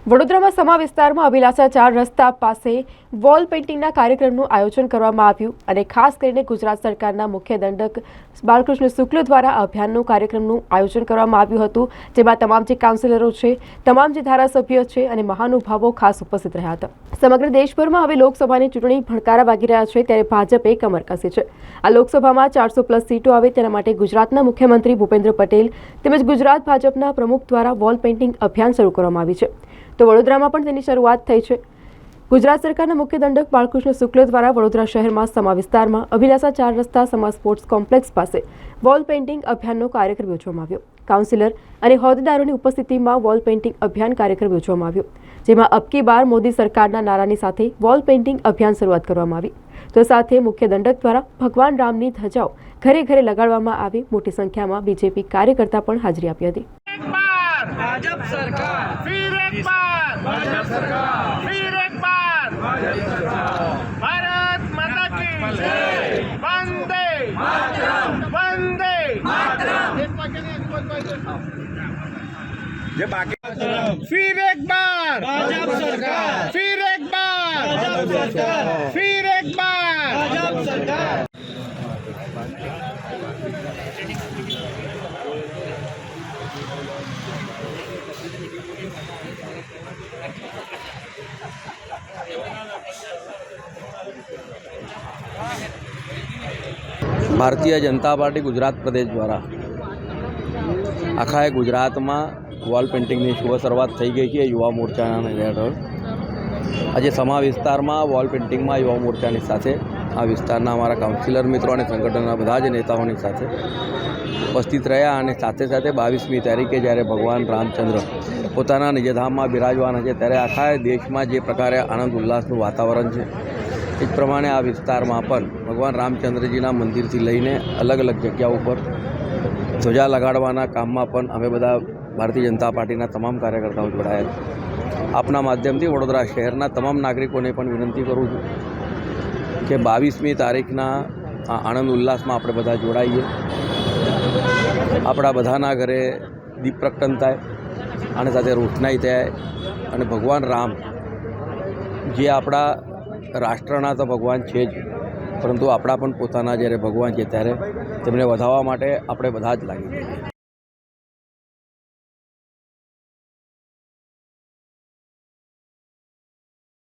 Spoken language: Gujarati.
વડોદરામાં સમા વિસ્તારમાં અભિલાષા 4 રસ્તા પાસે વોલ પેઇન્ટિંગના કાર્યક્રમનું આયોજન કરવામાં આવ્યું અને ખાસ કરીને ગુજરાત સરકારના મુખ્ય દંડક બાલકૃષ્ણ શુક્લ દ્વારા અભિયાનનું કાર્યક્રમનું આયોજન કરવામાં આવ્યું હતું, જેમાં તમામ જે કાઉન્સિલરો છે, તમામ જે ધારાસભ્યો છે અને મહાનુભાવો ખાસ ઉપસ્થિત રહ્યા હતા। સમગ્ર દેશભરમાં હવે લોકસભાની ચૂંટણી ભણકારા વાગી રહ્યા છે, ત્યારે ભાજપે કમર કસી છે। આ લોકસભામાં 400+ સીટો આવે તેના માટે ગુજરાતના મુખ્યમંત્રી ભૂપેન્દ્ર પટેલ તેમજ ગુજરાત ભાજપના પ્રમુખ દ્વારા વોલ પેઇન્ટિંગ અભિયાન શરૂ કરવામાં આવ્યું છે। તો વડોદરામાં પણ તેની શરૂઆત થઈ છે। ગુજરાત સરકારના મુખ્ય દંડક બાલકૃષ્ણ શુક્લ દ્વારા વડોદરા શહેરમાં સમા વિસ્તારમાં અભિલાષા 4 રસ્તા સમા સ્પોર્ટ્સ કોમ્પ્લેક્સ પાસે વોલ પેઇન્ટિંગ અભિયાનનો કાર્યક્રમ યોજવામાં આવ્યો। કાઉન્સિલર અને હોદ્દેદારોની ઉપસ્થિતિમાં વોલ પેઇન્ટિંગ અભિયાન કાર્યક્રમ યોજવામાં આવ્યો, જેમાં અબકી બાર મોદી સરકારના નારાની સાથે વોલ પેઇન્ટિંગ અભિયાન શરૂઆત કરવામાં આવી। તો સાથે મુખ્ય દંડક દ્વારા ભગવાન રામની ધજાઓ ઘરે ઘરે લગાડવામાં આવી। મોટી સંખ્યામાં બીજેપી કાર્યકર્તા પણ હાજરી આપી હતી। भाजप सरकार फिर एक बार भाजप सरकार फिर एक बार भाजप सरकार भारत माता की जय वंदे मातरम वंदे मातरम ये बाकी फिर एक बार भाजप सरकार फिर एक बार भाजप सरकार फिर एक बार भाजप सरकार। भारतीय जनता पार्टी गुजरात प्रदेश द्वारा आखा गुजरात में वॉल पेइंटिंग की शुभ शुरुआत थी गई है। युवा मोर्चा हेठळ आज समा विस्तार में वॉल पेइंटिंग में युवा मोर्चा साथ आ विस्तार अमरा काउंसिलर मित्रों और संगठन बधा ज नेताओं साथ उपस्थित रहा। साथ साथ 22मी तारीखे जयरे भगवान रामचंद्र पोताना निजधाम में बिराजवाना है, त्यारे आखा देश में जे प्रकारे आनंद उल्लासનું वातावरण है, એ પ્રમાણે આ વિસ્તારમાં પણ ભગવાન રામચંદ્રજીના મંદિરથી લઈને અલગ અલગ જગ્યાઓ પર ધ્વજા લગાડવાના કામમાં પણ અમે બધા ભારતીય જનતા પાર્ટીના તમામ કાર્યકર્તાઓ જોડાયા છે। આપના માધ્યમથી વડોદરા શહેરના તમામ નાગરિકોને પણ વિનંતી કરું છું કે 22મી તારીખના આ આનંદ ઉલ્લાસમાં આપણે બધા જોડાઈએ। આપણા બધાના ઘરે દીપ પ્રગટન થાય અને સાથે રોશનાઈ થાય અને ભગવાન રામ જે આપણા રાષ્ટ્રના તો ભગવાન છે જ, પરંતુ આપણા પણ પોતાના જ્યારે ભગવાન છે ત્યારે તેમને વધાવવા માટે આપણે બધા જ લાગી જઈએ।